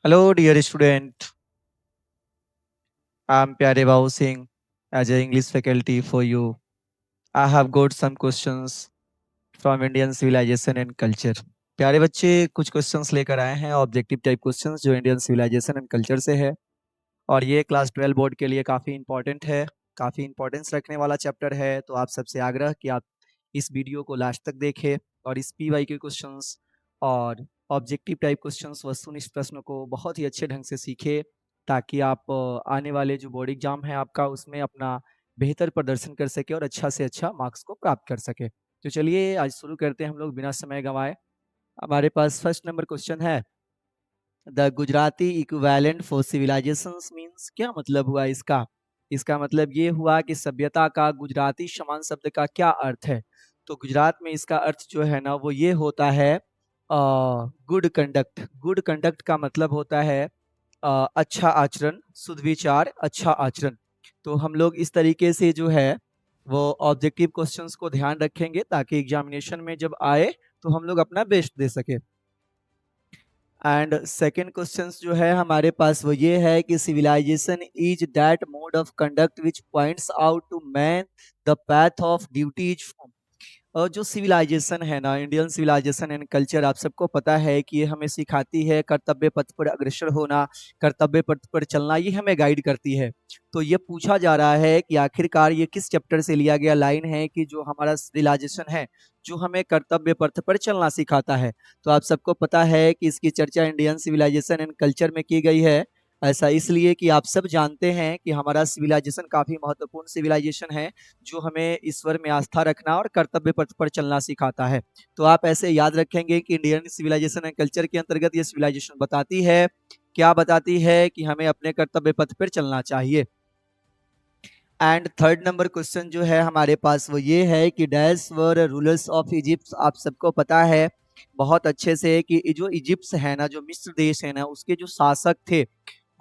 Hello, dear student. I'm Pyare Babu Singh as an English faculty for you. I have got some questions from Indian civilization and culture. प्यारे बच्चे कुछ questions लेकर आए हैं objective type questions जो Indian civilization and culture से है और ये क्लास 12 बोर्ड के लिए काफ़ी इंपॉर्टेंट है, काफ़ी इंपॉर्टेंस रखने वाला चैप्टर है। तो आप सबसे आग्रह कि आप इस वीडियो को लास्ट तक देखें और इस पीवाई के क्वेश्चंस और ऑब्जेक्टिव टाइप क्वेश्चंस वस्तुनिष्ठ प्रश्नों को बहुत ही अच्छे ढंग से सीखें ताकि आप आने वाले जो बोर्ड एग्जाम है आपका उसमें अपना बेहतर प्रदर्शन कर सके और अच्छा से अच्छा मार्क्स को प्राप्त कर सके। तो चलिए आज शुरू करते हैं हम लोग बिना समय गंवाए। हमारे पास फर्स्ट नंबर क्वेश्चन है, the Gujarati equivalent for civilizations means, क्या मतलब हुआ इसका? इसका मतलब ये हुआ कि सभ्यता का गुजराती समान शब्द का क्या अर्थ है। तो गुजरात में इसका अर्थ जो है ना वो ये होता है गुड कंडक्ट। गुड कंडक्ट का मतलब होता है अच्छा आचरण, शुद्ध विचार, अच्छा आचरण। तो हम लोग इस तरीके से जो है वो ऑब्जेक्टिव क्वेश्चंस को ध्यान रखेंगे ताकि एग्जामिनेशन में जब आए तो हम लोग अपना बेस्ट दे सके। एंड सेकेंड क्वेश्चन जो है हमारे पास वो ये है कि civilization is that mode of conduct which points out to man the path of duties. और जो सिविलाइजेशन है ना, इंडियन सिविलाइजेशन एंड कल्चर, आप सबको पता है कि ये हमें सिखाती है कर्तव्य पथ पर अग्रसर होना, कर्तव्य पथ पर चलना, ये हमें गाइड करती है। तो ये पूछा जा रहा है कि आखिरकार ये किस चैप्टर से लिया गया लाइन है कि जो हमारा सिविलाइजेशन है जो हमें कर्तव्य पथ पर चलना सिखाता है। तो आप सबको पता है कि इसकी चर्चा इंडियन सिविलाइजेशन एंड कल्चर में की गई है। ऐसा इसलिए कि आप सब जानते हैं कि हमारा सिविलाइजेशन काफी महत्वपूर्ण सिविलाइजेशन है जो हमें ईश्वर में आस्था रखना और कर्तव्य पथ पर चलना सिखाता है। तो आप ऐसे याद रखेंगे कि इंडियन सिविलाइजेशन एंड कल्चर के अंतर्गत ये सिविलाइजेशन बताती है, क्या बताती है कि हमें अपने कर्तव्य पथ पर चलना चाहिए। एंड थर्ड नंबर क्वेश्चन जो है हमारे पास वो ये है कि dash were rulers of Egypt. आप सबको पता है बहुत अच्छे से कि जो इजिप्ट है ना, जो मिस्र देश है ना, उसके जो शासक थे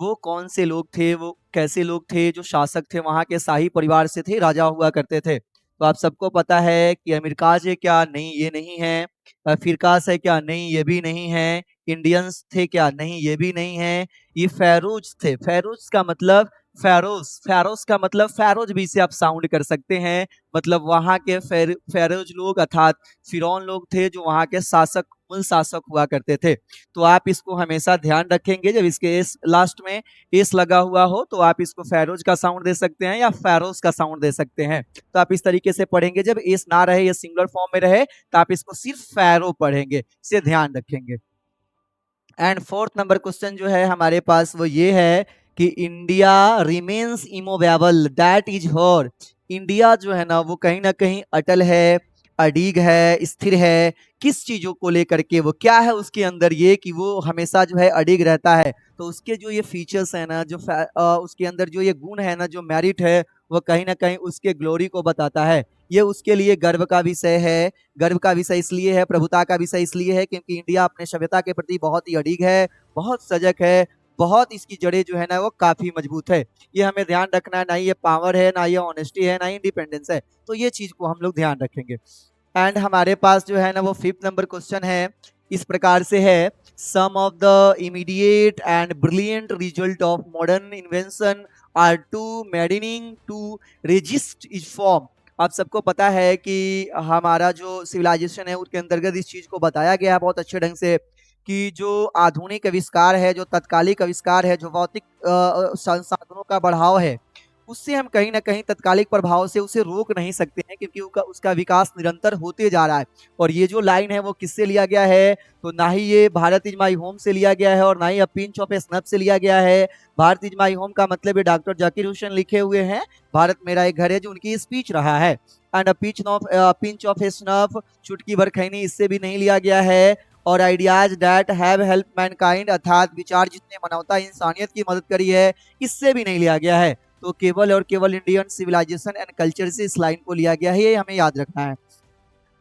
वो कौन से लोग थे, वो कैसे लोग थे। जो शासक थे वहां के शाही परिवार से थे, राजा हुआ करते थे। तो आप सबको पता है कि अमेरिकाज है क्या? नहीं, ये नहीं है। फिरकास है क्या? नहीं, ये भी नहीं है। इंडियंस थे क्या? नहीं, ये भी नहीं है। ये फेरोज थे। फेरोज का मतलब फेरोज, फेरोज का मतलब फेरोज भी से आप साउंड कर सकते हैं। मतलब वहां के फेरोज लोग अर्थात फिरौन लोग थे जो वहां के शासक, मूल शासक हुआ करते थे। तो आप इसको हमेशा ध्यान रखेंगे, जब इसके एस लास्ट में एस लगा हुआ हो तो आप इसको फेरोज का साउंड दे सकते हैं या फेरोज का साउंड दे सकते हैं। तो आप इस तरीके से पढ़ेंगे, जब एस ना रहे या सिंगुलर फॉर्म में रहे तो आप इसको सिर्फ फेरो पढ़ेंगे, इसे ध्यान रखेंगे। एंड फोर्थ नंबर क्वेश्चन जो है हमारे पास वो ये है कि India remains immovable that is her. India जो है ना वो कहीं अटल है, अडीग है, स्थिर है। किस चीजों को लेकर के, वो क्या है उसके अंदर ये कि वो हमेशा जो है अडिग रहता है। तो उसके जो ये फीचर्स है ना, जो उसके अंदर जो ये गुण है ना, जो मेरिट है, वो कहीं ना कहीं उसके ग्लोरी को बताता है। ये उसके लिए गर्व का विषय है। गर्व का विषय इसलिए है, प्रभुता का विषय इसलिए है क्योंकि इंडिया अपने सभ्यता के प्रति बहुत ही अडिग है, बहुत सजग है, बहुत इसकी जड़ें जो है ना वो काफी मजबूत है। ये हमें ध्यान रखना है, ना ये पावर है, ना ये ऑनेस्टी है, ना इंडिपेंडेंस है। तो ये चीज को हम लोग ध्यान रखेंगे। एंड हमारे पास जो है ना वो फिफ्थ नंबर क्वेश्चन है, इस प्रकार से है, some of the immediate and brilliant result of modern invention are too maddening to resist is form. आप सबको पता है कि हमारा जो सिविलाइजेशन है उसके अंतर्गत इस चीज को बताया गया है बहुत अच्छे ढंग से कि जो आधुनिक आविष्कार है, जो तत्कालिक आविष्कार है, जो भौतिक संसाधनों का बढ़ाव है, उससे हम कहीं ना कहीं तत्कालिक प्रभाव से उसे रोक नहीं सकते हैं क्योंकि उसका विकास निरंतर होते जा रहा है। और ये जो लाइन है वो किससे लिया गया है? तो ना ही ये भारत इज माई होम से लिया गया है और ना ही अ पिंच ऑफ स्नफ से लिया गया है। भारत इज माई होम का मतलब ये डॉक्टर जाकिर हुसैन लिखे हुए हैं, भारत मेरा एक घर है, जो उनकी स्पीच रहा है। एंड पिंच ऑफ स्नफ, चुटकी भर खैनी, इससे भी नहीं लिया गया है। और ideas that have help Mankind, अर्थात विचार जिसने मानवता इंसानियत की मदद करी है, इससे भी नहीं लिया गया है। तो केवल और केवल इंडियन सिविलाइजेशन एंड कल्चर से इस लाइन को लिया गया है, ये हमें याद रखना है।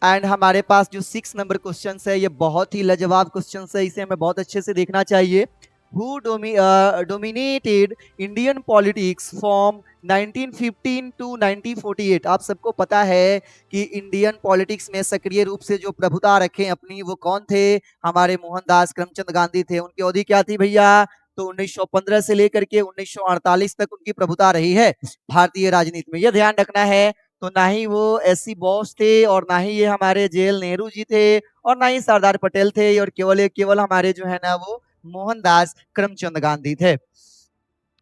एंड हमारे पास जो 6 नंबर क्वेश्चन है ये बहुत ही लाजवाब क्वेश्चन है, इसे हमें बहुत अच्छे से देखना चाहिए। Who dominated Indian politics from 1915 to 1948 आप सबको पता है कि इंडियन पॉलिटिक्स में सक्रिय रूप से जो प्रभुता रखे अपनी वो कौन थे? हमारे मोहनदास करमचंद गांधी थे। उनकी अवधि क्या थी भैया? तो 1915 से लेकर के 1948 तक उनकी प्रभुता रही है भारतीय राजनीति में, यह ध्यान रखना है। तो ना ही वो ऐसी बॉस थे और ना ही ये हमारे जेएल नेहरू जी थे और ना ही सरदार पटेल थे और केवल हमारे जो है ना वो मोहनदास करमचंद गांधी थे।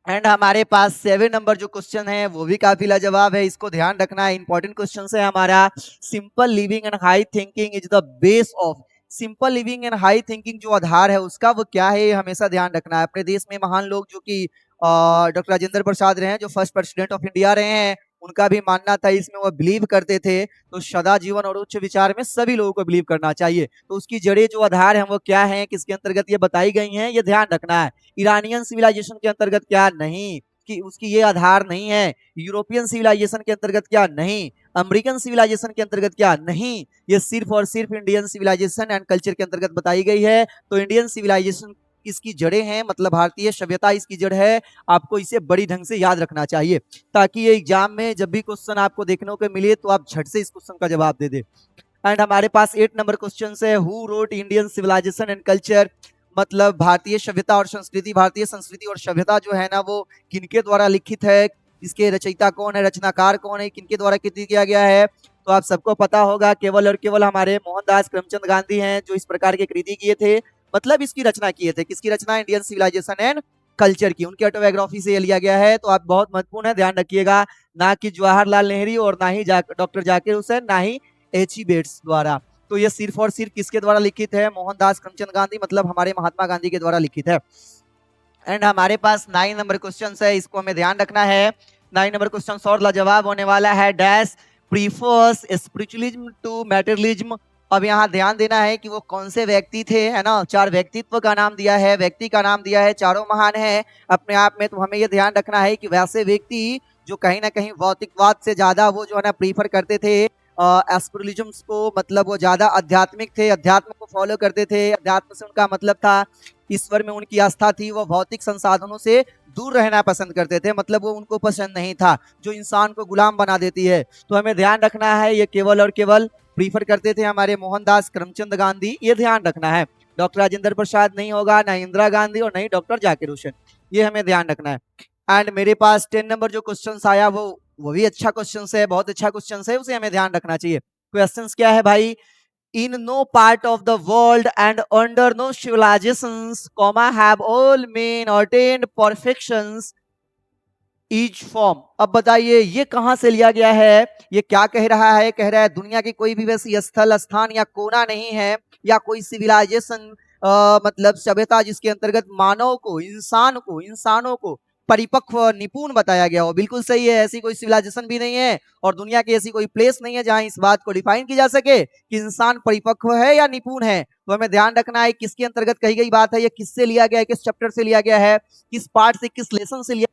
एंड हमारे पास 7 नंबर जो क्वेश्चन है वो भी काफी लाजवाब है, इसको ध्यान रखना है। इंपॉर्टेंट क्वेश्चन है हमारा। Simple living and high thinking is the base of. Simple living and high thinking जो आधार है उसका वो क्या है, ये हमेशा ध्यान रखना है। अपने देश में महान लोग जो कि डॉक्टर राजेंद्र प्रसाद रहे हैं, जो फर्स्ट प्रेसिडेंट ऑफ इंडिया रहे हैं, उनका भी मानना था, इसमें वो बिलीव करते थे। तो सदा जीवन और उच्च विचार में सभी लोगों को बिलीव करना चाहिए। तो उसकी जड़ें जो आधार है वो क्या है, किसके अंतर्गत ये बताई गई हैं, ये ध्यान रखना है। ईरानियन सिविलाइजेशन के अंतर्गत क्या नहीं, कि उसकी ये आधार नहीं है। यूरोपियन सिविलाइजेशन के अंतर्गत क्या नहीं। अमेरिकन सिविलाइजेशन के अंतर्गत क्या नहीं। ये सिर्फ और सिर्फ इंडियन सिविलाइजेशन एंड कल्चर के अंतर्गत बताई गई है। तो इंडियन सिविलाइजेशन इसकी जड़ें हैं, मतलब भारतीय सभ्यता इसकी जड़ है। आपको इसे बड़ी ढंग से याद रखना चाहिए ताकि ये एग्जाम में जब भी क्वेश्चन आपको देखने को मिले तो आप झट से इस क्वेश्चन का जवाब दे दे। एंड हमारे पास 8 नंबर क्वेश्चन है, who wrote Indian civilization and culture, मतलब भारतीय सभ्यता और संस्कृति। भारतीय संस्कृति और सभ्यता जो है ना वो किनके द्वारा लिखित है, इसके रचयिता कौन है, रचनाकार कौन है, किनके द्वारा कृति किया गया है? तो आप सबको पता होगा, केवल और केवल हमारे मोहनदास करमचंद गांधी हैं जो इस प्रकार के कृति किए थे, मतलब इसकी रचना किए थे। किसकी रचना? इंडियन सिविलाइजेशन एंड कल्चर की। उनकी ऑटोबायोग्राफी से लिया गया है। तो आप बहुत महत्वपूर्ण है, ध्यान रखिएगा। ना कि जवाहरलाल नेहरू और ना ही डॉक्टर जाकिर हुसैन, ना ही एच.ई. बेट्स द्वारा। तो ये सिर्फ और सिर्फ किसके द्वारा लिखित है? मोहनदास करमचंद गांधी, मतलब हमारे महात्मा गांधी के द्वारा लिखित है। एंड हमारे पास 9 नंबर क्वेश्चन है, इसको हमें ध्यान रखना है। 9 नंबर क्वेश्चन और लाजवाब होने वाला है। Dash prefers spiritualism to materialism. अब यहाँ ध्यान देना है कि वो कौन से व्यक्ति थे, है ना। 4 व्यक्तित्व का नाम दिया है, व्यक्ति का नाम दिया है, चारों महान है अपने आप में। तो हमें ये ध्यान रखना है कि वैसे व्यक्ति जो कहीं ना कहीं भौतिकवाद से ज्यादा वो जो है ना प्रीफर करते थे एस्पिरिचुअलिज्म को, मतलब वो ज्यादा आध्यात्मिक थे, अध्यात्म को फॉलो करते थे। अध्यात्म से उनका मतलब था ईश्वर में उनकी आस्था थी। वो भौतिक संसाधनों से दूर रहना पसंद करते थे, मतलब वो उनको पसंद नहीं था जो इंसान को गुलाम बना देती है। तो हमें ध्यान रखना है ये केवल और केवल प्रीफर करते थे हमारे मोहनदास करमचंद गांधी, ये ध्यान रखना है। डॉक्टर राजेंद्र प्रसाद नहीं होगा, ना इंदिरा गांधी और नहीं डॉक्टर जाकिर हुसैन, ये हमें ध्यान रखना है। एंड मेरे पास 10 नंबर जो क्वेश्चन आया वो भी अच्छा क्वेश्चन है, बहुत अच्छा क्वेश्चन है, उसे हमें ध्यान रखना चाहिए। क्वेश्चन क्या है भाई? In no part of the world and under no civilizations, have all men attained perfections each form। अब बताइए ये कहां से लिया गया है, ये क्या कह रहा है? कह रहा है दुनिया की कोई भी वैसी स्थल, स्थान या कोना नहीं है या कोई सिविलाइजेशन मतलब सभ्यता जिसके अंतर्गत मानव को, इंसानों को परिपक्व निपुण बताया गया हो। बिल्कुल सही है, ऐसी कोई सिविलाइजेशन भी नहीं है और दुनिया की ऐसी कोई प्लेस नहीं है जहां इस बात को डिफाइन की जा सके कि इंसान परिपक्व है या निपुण है। तो हमें ध्यान रखना है किसके अंतर्गत कही गई बात है, ये किससे लिया गया है, किस चैप्टर से लिया गया है, किस पार्ट से, किस लेसन से लिया